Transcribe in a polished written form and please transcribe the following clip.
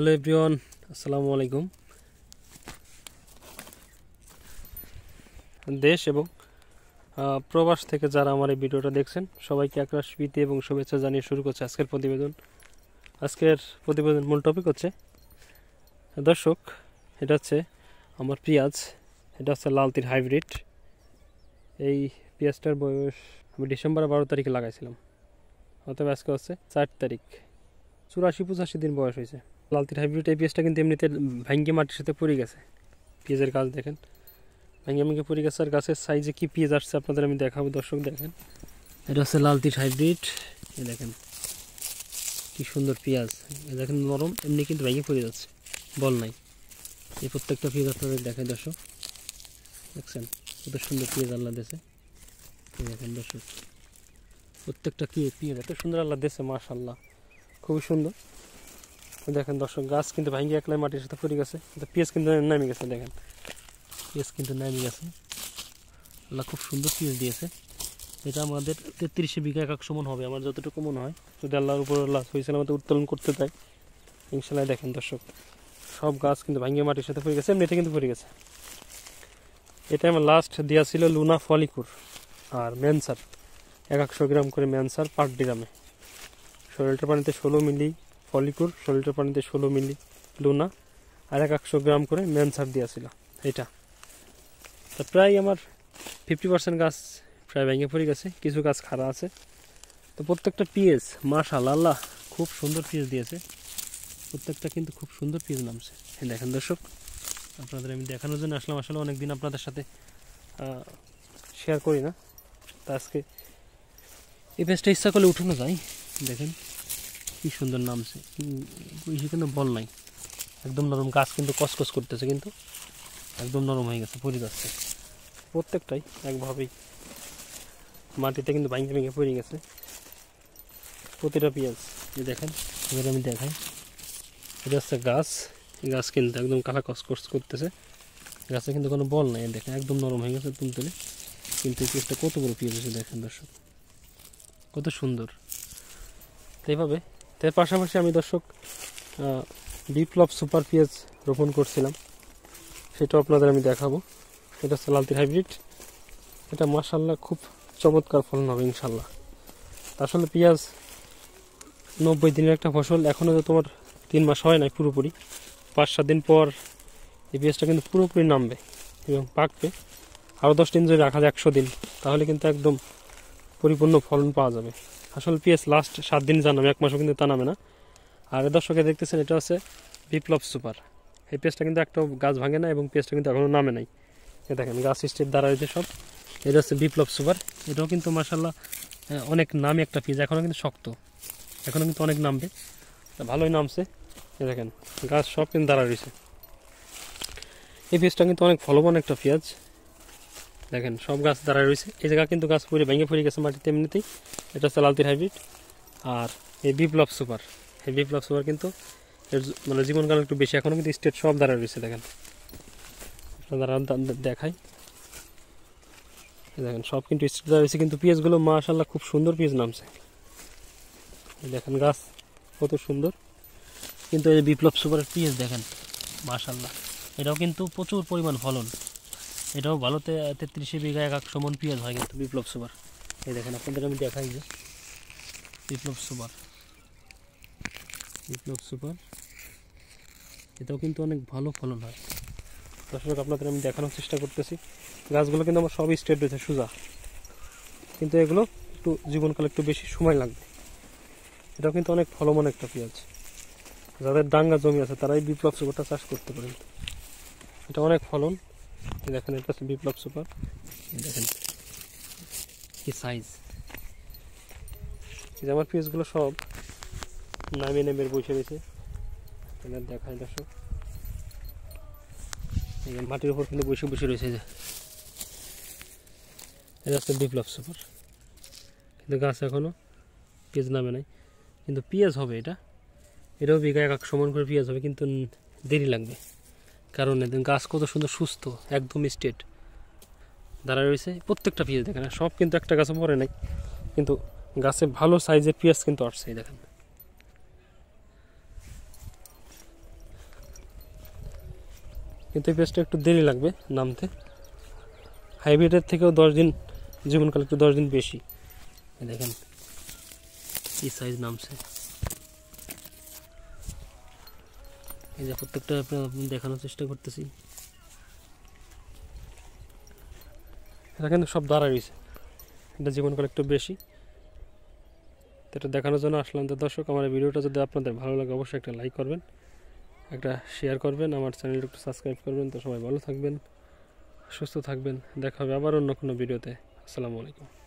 Hello everyone, আসসালামু আলাইকুম। দেশ এবং প্রবাস থেকে যারা আমার এই ভিডিওটা দেখছেন সবাইকে একরাশ প্রীতি এবং শুভেচ্ছা জানিয়ে শুরু করছে আজকের প্রতিবেদন। মূল টপিক হচ্ছে দর্শক, এটা হচ্ছে আমার পেঁয়াজ। এটা হচ্ছে লালতির হাইব্রিড। এই পেঁয়াজটার বয়স আমি ডিসেম্বর 12 তারিখে লাগাইছিলাম, অতএব আজকে হচ্ছে 4 তারিখ, 84-85 দিন বয়স হয়েছে। লালতির হাইব্রিড এই পেঁয়াজটা কিন্তু এমনিতে ভাঙ্গি মাটির সাথে পড়ে গেছে। পেঁয়াজের গাছ দেখেন ভাঙ্গি পড়ে গেছে, আর গাছের সাইজে কি পেঁয়াজ আসছে আপনাদের আমি দেখাবো। দর্শক দেখেন, এটা হচ্ছে লালতির হাইব্রিড। এই দেখেন কি সুন্দর পেঁয়াজ, এই দেখেন নরম, এমনি কিন্তু ভেঙে পড়ে যাচ্ছে, বল নাই। এই প্রত্যেকটা পেঁয়াজ আপনাদের দেখায় দর্শক, দেখছেন কত সুন্দর পেঁয়াজ আল্লাহ দিয়েছে। এই দেখেন দর্শক, প্রত্যেকটা কি পেঁয়াজ এত সুন্দর আল্লাহ দিয়েছে, মাশাআল্লাহ, খুবই সুন্দর। দেখেন দর্শক, গাছ কিন্তু ভাঙ্গি একলাই মাটির সাথে পড়ে গেছে, পেঁয়াজ কিন্তু নামে গেছে। দেখেন পেঁয়াজ কিন্তু নামে গেছে, আল্লাহ খুব সুন্দর পেঁয়াজ দিয়েছে। এটা আমাদের 33 বিঘা এক সমান হবে, আমার যতটুকু মনে হয়, যদি আল্লাহর উপর আল্লাহ হয়েছিল আমাদের উত্তোলন করতে চাই ইনশাল্লাহ। দেখেন দর্শক, সব গাছ কিন্তু ভাঙ্গি মাটির সাথে পড়ে গেছে, এমনিতে কিন্তু পড়ে গেছে। এটা আমার লাস্ট দেওয়া ছিল লুনা ফলিকুর আর ম্যানসার, 100 গ্রাম করে ম্যানসার পার গ্রামে। 1 লিটার পানিতে 16 মিলি ফলিকুর, 1 লিটার পানিতে 16 মিলি লুনা, আর 100 গ্রাম করে ম্যানসার দেওয়া ছিল। এটা তা প্রায় আমার 50% গাছ প্রায় ভেঙে পড়ে গেছে, কিছু গাছ খাড়া আছে। তো প্রত্যেকটা পেঁয়াজ মাশাআল্লাহ, আল্লাহ খুব সুন্দর পেঁয়াজ দিয়েছে, প্রত্যেকটা কিন্তু খুব সুন্দর পেঁয়াজ নামছে। দেখেন দর্শক, আপনাদের আমি দেখানোর জন্য আসলাম, আসলে অনেকদিন আপনাদের সাথে শেয়ার করি না, তা আজকে এই পেঁয়াজটা ইচ্ছা করলে উঠানো যায়। দেখেন কি সুন্দর নামছে, কিন্তু বল নাই, একদম নরম। গাছ কিন্তু কসকস করতেছে, কিন্তু একদম নরম হয়ে গেছে, পড়ে যাচ্ছে। প্রত্যেকটাই একভাবেই মাটিতে কিন্তু ভেঙে পড়ে গেছে প্রতিটা পেঁয়াজ। দেখেন এবার আমি দেখাই, এটা হচ্ছে গাছ, গাছ কিন্তু একদম কালা কসকস করতেছে, গাছে কিন্তু কোনো বল নাই। দেখেন একদম নরম হয়ে গেছে তুলতুলে, কিন্তু এই পেঁয়াজটা কত বড় পেঁয়াজ হয়েছে দেখেন দর্শক, কত সুন্দর। এইভাবে তার পাশাপাশি আমি দর্শক বিপ্লব সুপার পেঁয়াজ রোপণ করছিলাম, সেটাও আপনাদের আমি দেখাবো। এটা হচ্ছে লালতির হাইব্রিড। এটা মাশাআল্লাহ খুব চমৎকার ফলন হবে ইনশাল্লাহ। আসলে পেঁয়াজ 90 দিনের একটা ফসল, এখনও তো তোমার 3 মাস হয় নাই পুরোপুরি, 5-7 দিন পর এই পেঁয়াজটা কিন্তু পুরোপুরি নামবে এবং পাকবে। আরও 10 দিন যদি রাখা যায় 100 দিন, তাহলে কিন্তু একদম পরিপূর্ণ ফলন পাওয়া যাবে। আসলে পেঁয়াজ লাস্ট 7 দিন জানাবে, 1 মাসও কিন্তু তা নামে না। আর দর্শকে দেখতেছেন, এটা হচ্ছে বিপ্লব সুপার। এই পেঁয়াজটা কিন্তু একটা গাছ ভাঙে না এবং পেঁয়াজটা কিন্তু এখনও নামে নাই। এ দেখেন গাছ স্টেপ দ্বারা হয়েছে সব। এটা হচ্ছে বিপ্লব সুপার, এটাও কিন্তু মাশাআল্লাহ অনেক নামে একটা পেঁয়াজ, এখনও কিন্তু শক্ত, এখনও কিন্তু অনেক নামবে, ভালোই নামছে। এ দেখেন গাছ সব কিন্তু দাঁড়া রয়েছে। এই পেঁয়াজটা কিন্তু অনেক ফলবান একটা পেঁয়াজ, দেখেন সব গাছ দাঁড়ায় রয়েছে। এই জায়গা কিন্তু গাছ পুরো ভেঙে পড়ে গেছে মাটিতে এমনিতেই। এটা হচ্ছে লালতির হাইব্রিড। আর এই বিপ্লব সুপার, এই বিপ্লব সুপার কিন্তু এর মানে জীবনকাল একটু বেশি, এখনও কিন্তু স্টেট সব দাঁড়ায় রয়েছে। দেখেন আপনারা দেখাই, দেখেন সব কিন্তু স্টেট দাঁড়ায় রয়েছে, কিন্তু পেঁয়াজগুলো মাশাআল্লাহ খুব সুন্দর পেঁয়াজ নামছে। দেখেন গাছ কত সুন্দর, কিন্তু এই বিপ্লব সুপারের পেঁয়াজ দেখেন মাশাআল্লাহ, এটাও কিন্তু প্রচুর পরিমাণ ফলন। এটাও ভালোতে 33 বিঘা 100 মণ পেঁয়াজ হয় কিন্তু বিপ্লব সুপার। এই দেখেন আপনাদের আমি দেখাই যে বিপ্লব সুপার, বিপ্লব সুপার এটাও কিন্তু অনেক ভালো ফলন হয়। দর্শক আপনাদের আমি দেখানোর চেষ্টা করতেছি, গাছগুলো কিন্তু আমার সব স্ট্রেট রয়েছে সোজা, কিন্তু এগুলো একটু জীবনকাল একটু বেশি সময় লাগবে। এটাও কিন্তু অনেক ফলমান একটা পেঁয়াজ, যাদের ডাঙ্গা জমি আছে তারা এই বিপ্লব সুপারটা চাষ করতে পারেন, এটা অনেক ফলন। দেখেন এটা হচ্ছে বিপ্লব সুপার, দেখেন কি সাইজ। এই যে আমার পেঁয়াজগুলো সব নেমে বসে রয়েছে, দেখায় দর্শক, মাটির উপর কিন্তু বসে রয়েছে। যে এটা হচ্ছে বিপ্লব সুপার, কিন্তু গাছ এখনো পেঁয়াজ নামে নাই, কিন্তু পেঁয়াজ হবে। এটাও বিঘা 100 মণ করে পেঁয়াজ হবে, কিন্তু দেরি লাগবে, কারণ গাছ কত সুন্দর সুস্থ, একদম স্ট্রেট দাঁড়ায় রয়েছে। প্রত্যেকটা পেঁয়াজ দেখেন, সব কিন্তু একটা গাছে পড়ে নাই, কিন্তু গাছে ভালো সাইজের পেঁয়াজ কিন্তু আসছে। দেখেন কিন্তু এই পেঁয়াজটা একটু দেরি লাগবে নামতে। হাইব্রিডের থেকেও 10 দিন জীবনকাল, একটু 10 দিন বেশি। দেখেন কি সাইজ নামছে। এই যে প্রত্যেকটা আপনাদের দেখানোর চেষ্টা করতেছি। এটা কিন্তু সব দাঁড়া রয়েছে, এটা জীবনকাল একটু বেশি। তো এটা দেখানোর জন্য আসলাম। তো দর্শক, আমার এই ভিডিওটা যদি আপনাদের ভালো লাগে অবশ্যই একটা লাইক করবেন, একটা শেয়ার করবেন, আমার চ্যানেলটা একটু সাবস্ক্রাইব করবেন। তো সবাই ভালো থাকবেন, সুস্থ থাকবেন, দেখা হবে আবার অন্য কোনো ভিডিওতে। আসসালামু আলাইকুম।